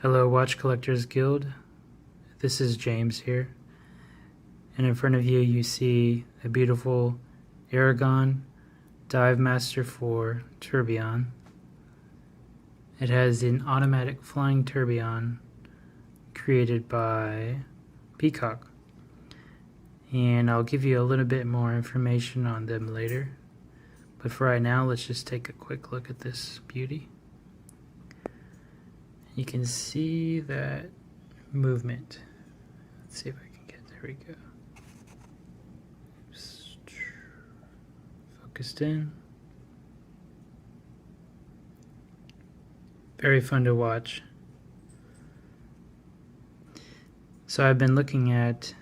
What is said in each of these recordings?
Hello Watch Collectors Guild, this is James here, and in front of you you see a beautiful Aragon DiveMaster 4 Tourbillon. It has an automatic flying tourbillon created by Peacock, and I'll give you a little bit more information on them later, but for right now let's just take a quick look at this beauty. You can see that movement. Let's see if I can get, there we go. Focused in. Very fun to watch. So I've been looking at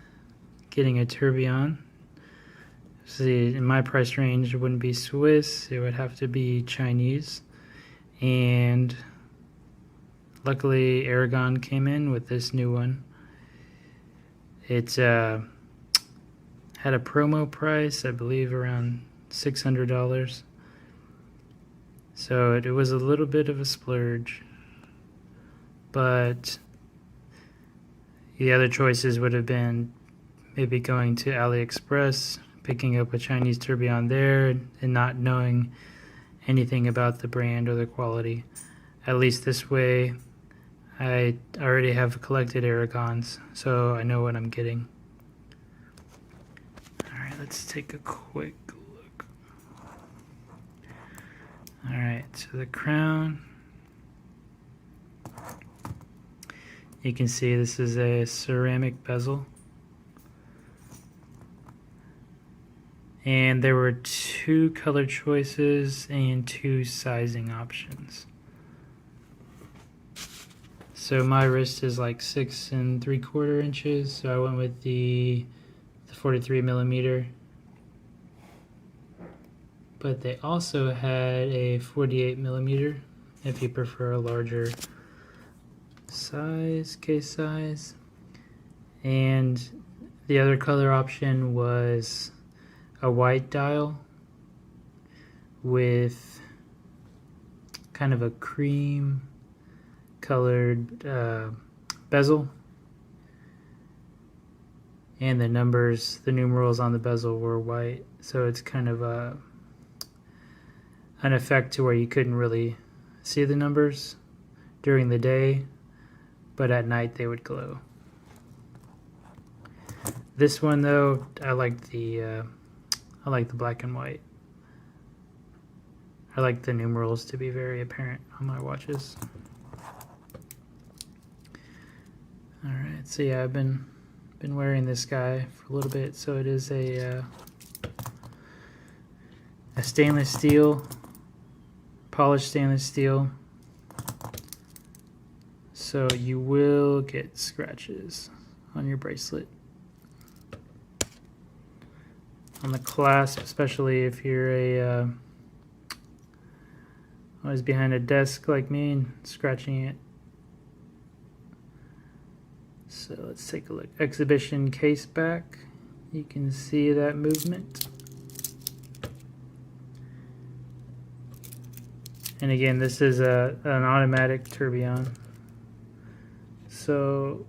getting a tourbillon. See, in my price range it wouldn't be Swiss, it would have to be Chinese. And luckily, Aragon came in with this new one. It had a promo price, I believe, around $600. So it was a little bit of a splurge. But the other choices would have been maybe going to AliExpress, picking up a Chinese tourbillon there, and not knowing anything about the brand or the quality. At least this way, I already have collected Aragons, so I know what I'm getting. Alright, let's take a quick look. Alright, so the crown. You can see this is a ceramic bezel. And there were 2 color choices and 2 sizing options. So my wrist is like 6 3/4 inches, so I went with the 43 millimeter. But they also had a 48 millimeter if you prefer a larger size, case size. And the other color option was a white dial with kind of a cream colored bezel, and the numerals on the bezel were white, so it's kind of an effect to where you couldn't really see the numbers during the day, but at night they would glow. This one though, I like the black and white. I like the numerals to be very apparent on my watches. Alright, so yeah, I've been wearing this guy for a little bit. So it is a stainless steel, polished stainless steel. So you will get scratches on your bracelet. On the clasp, especially if you're always behind a desk like me and scratching it. So let's take a look. Exhibition case back. You can see that movement. And again, this is an automatic tourbillon. So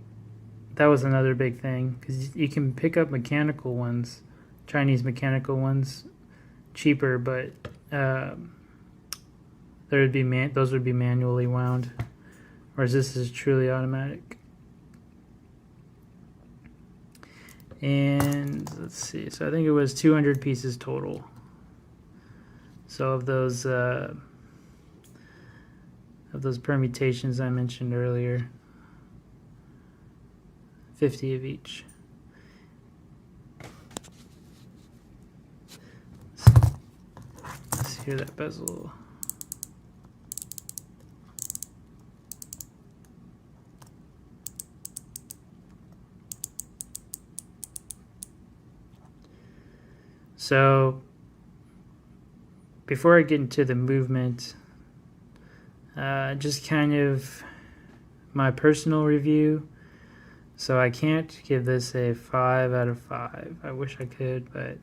that was another big thing, because you can pick up mechanical ones, Chinese mechanical ones, cheaper, but those would be manually wound, whereas this is truly automatic. And let's see, so I think it was 200 pieces total. So of those permutations I mentioned earlier, 50 of each. Let's hear that bezel. So before I get into the movement, just kind of my personal review. So I can't give this a 5 out of 5. I wish I could, but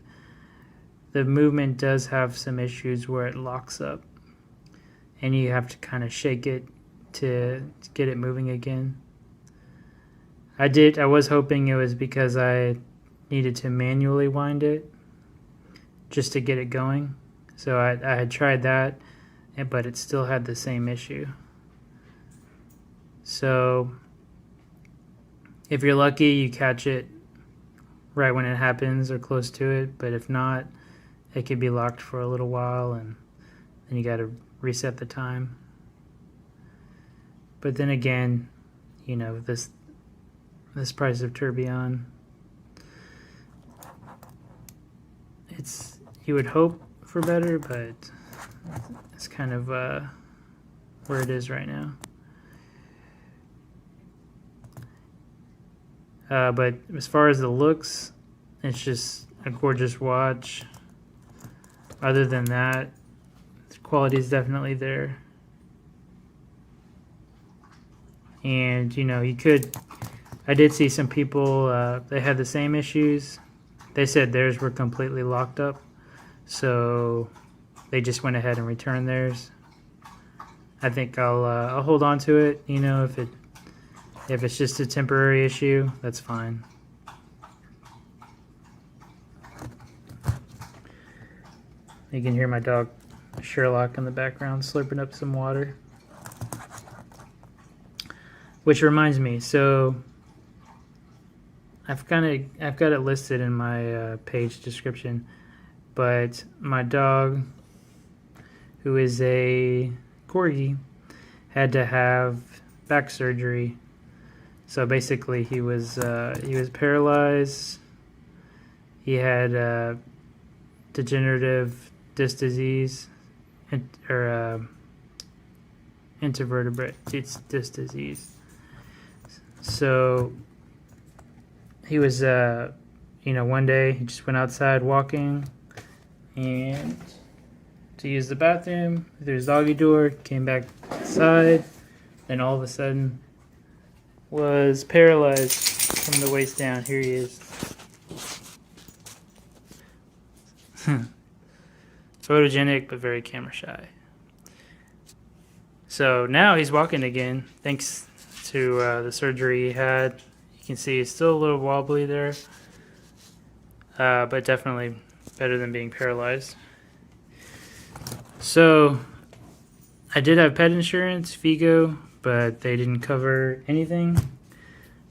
the movement does have some issues where it locks up and you have to kind of shake it to get it moving again. I was hoping it was because I needed to manually wind it just to get it going. So I had tried that, but it still had the same issue. So if you're lucky, you catch it right when it happens or close to it, but if not, it could be locked for a little while, and then you got to reset the time. But then again, you know, this price of Tourbillon, you would hope for better, but it's kind of where it is right now. But as far as the looks, it's just a gorgeous watch. Other than that, the quality is definitely there. And, you know, I did see some people, they had the same issues. They said theirs were completely locked up, so they just went ahead and returned theirs. I think I'll hold on to it, you know, if it's just a temporary issue, that's fine. You can hear my dog Sherlock in the background slurping up some water. Which reminds me, so I've got it listed in my page description, but my dog, who is a corgi, had to have back surgery. So basically, he was paralyzed. He had degenerative disc disease, or intervertebrate disc disease. So he was, you know, one day he just went outside walking and to use the bathroom through his doggy door, came back inside, then all of a sudden was paralyzed from the waist down. Here he is. Photogenic, but very camera shy. So now he's walking again, thanks to the surgery he had. You can see he's still a little wobbly there, but definitely better than being paralyzed. So I did have pet insurance, Figo, but they didn't cover anything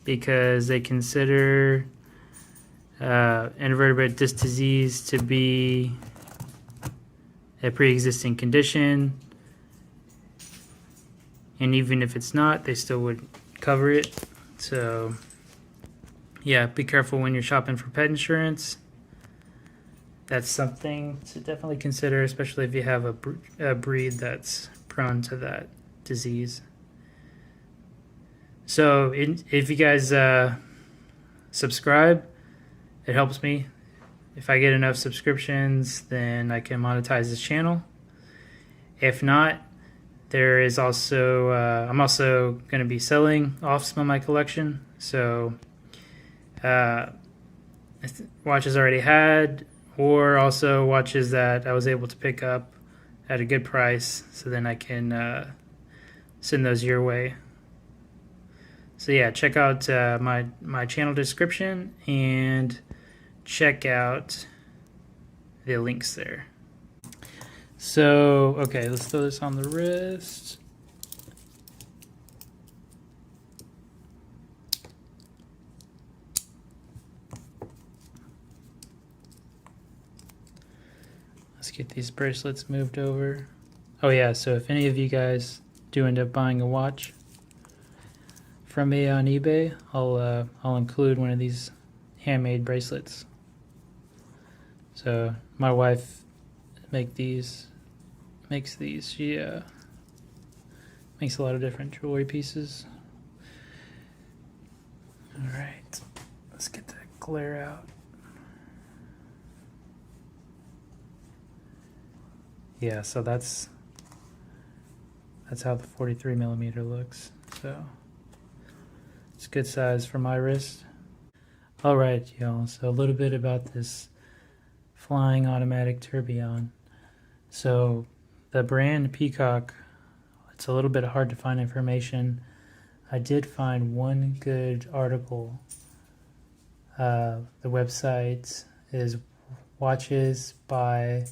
because they consider invertebrate disc disease to be a pre-existing condition, and even if it's not, they still would cover it. So yeah, be careful when you're shopping for pet insurance. That's something to definitely consider, especially if you have a breed that's prone to that disease. So if you guys subscribe, it helps me. If I get enough subscriptions, then I can monetize this channel. If not, there is also I'm also going to be selling off some of my collection. So watches I already had, or also watches that I was able to pick up at a good price, so then I can send those your way. So yeah, check out my channel description and check out the links there. So, okay, let's throw this on the wrist. Let's get these bracelets moved over. Oh yeah, so if any of you guys do end up buying a watch from me on eBay, I'll include one of these handmade bracelets. So my wife makes these. She makes a lot of different jewelry pieces. All right, let's get that glare out. Yeah, so that's how the 43 millimeter looks. So it's a good size for my wrist. All right, y'all. So a little bit about this flying automatic tourbillon. So the brand Peacock it's a little bit hard to find information. I did find one good article. The website is watches by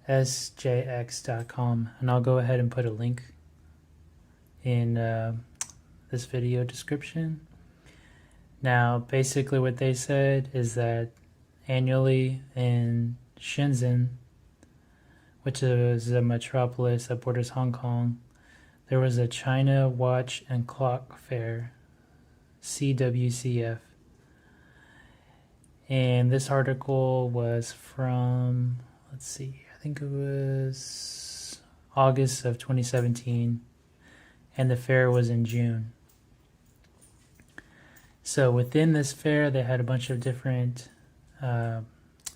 sjx.com, and I'll go ahead and put a link in this video description. Now, basically what they said is that annually in Shenzhen, which is a metropolis that borders Hong Kong, there was a China Watch and Clock Fair, CWCF. And this article was from, let's see, I think it was August of 2017, and the fair was in June. So within this fair, they had a bunch of different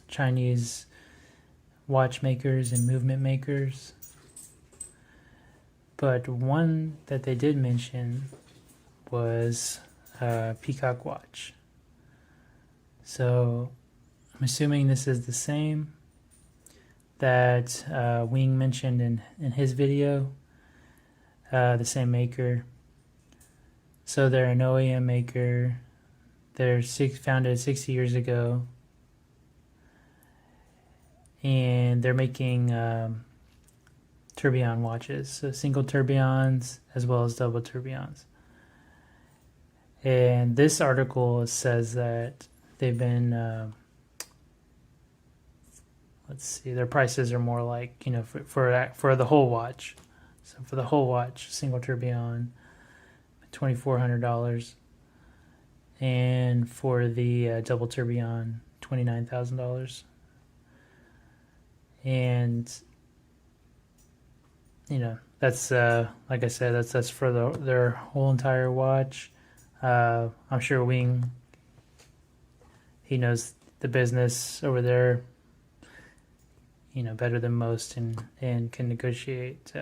Chinese watchmakers and movement makers. But one that they did mention was Peacock Watch. So I'm assuming this is the same that Wing mentioned in his video, the same maker. So they're an OEM maker. They're founded 60 years ago. And they're making tourbillon watches, so single tourbillons as well as double tourbillons. And this article says that they've been, let's see, their prices are more like, you know, for the whole watch. So for the whole watch, single tourbillon, $2,400, and for the double tourbillon, $29,000. And you know, that's like I said, that's for their whole entire watch. I'm sure Wing, he knows the business over there, you know, better than most, and can negotiate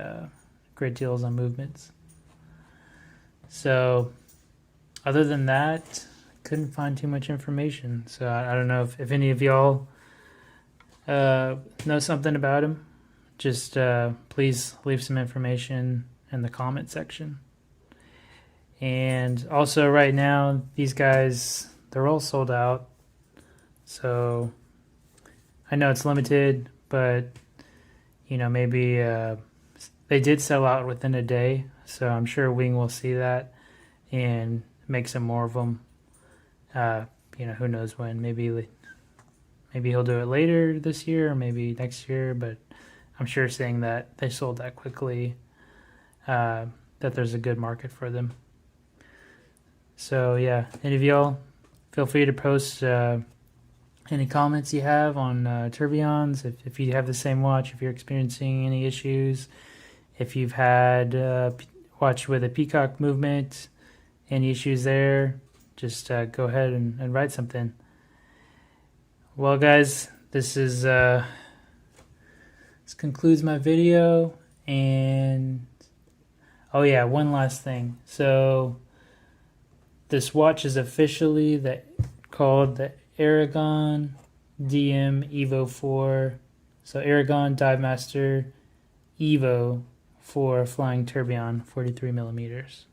great deals on movements. So other than that, couldn't find too much information. So I don't know if any of y'all know something about him. Just please leave some information in the comment section. And also right now, these guys, they're all sold out. So I know it's limited, but you know, maybe they did sell out within a day. So I'm sure Wing will see that and make some more of them. You know, who knows when? Maybe he'll do it later this year or maybe next year, but I'm sure seeing that they sold that quickly, that there's a good market for them. So yeah, any of y'all, feel free to post any comments you have on tourbillons. If you have the same watch, if you're experiencing any issues, if you've had watch with a Peacock movement, any issues there, just go ahead and write something. Well, guys, this concludes my video. And oh yeah, one last thing. So this watch is officially called the Aragon DM Evo 4. So Aragon DiveMaster Evo 4 Flying Tourbillon 43 millimeters.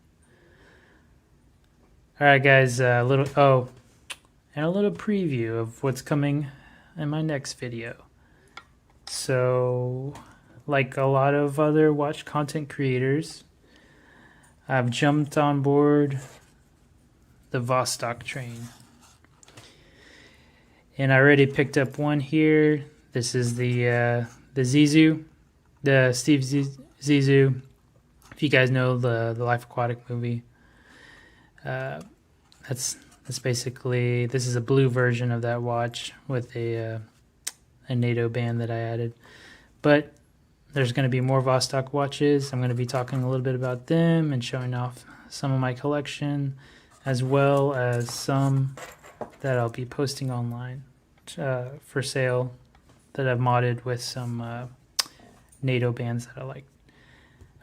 All right, guys. A little preview of what's coming in my next video. So, like a lot of other watch content creators, I've jumped on board the Vostok train. And I already picked up one here. This is the Zissou, the Steve Zissou. If you guys know the Life Aquatic movie, that's basically, this is a blue version of that watch with a NATO band that I added. But there's going to be more Vostok watches. I'm going to be talking a little bit about them and showing off some of my collection, as well as some that I'll be posting online for sale that I've modded with some NATO bands that I like.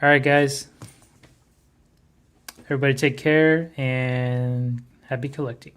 All right, guys. Everybody take care and happy collecting.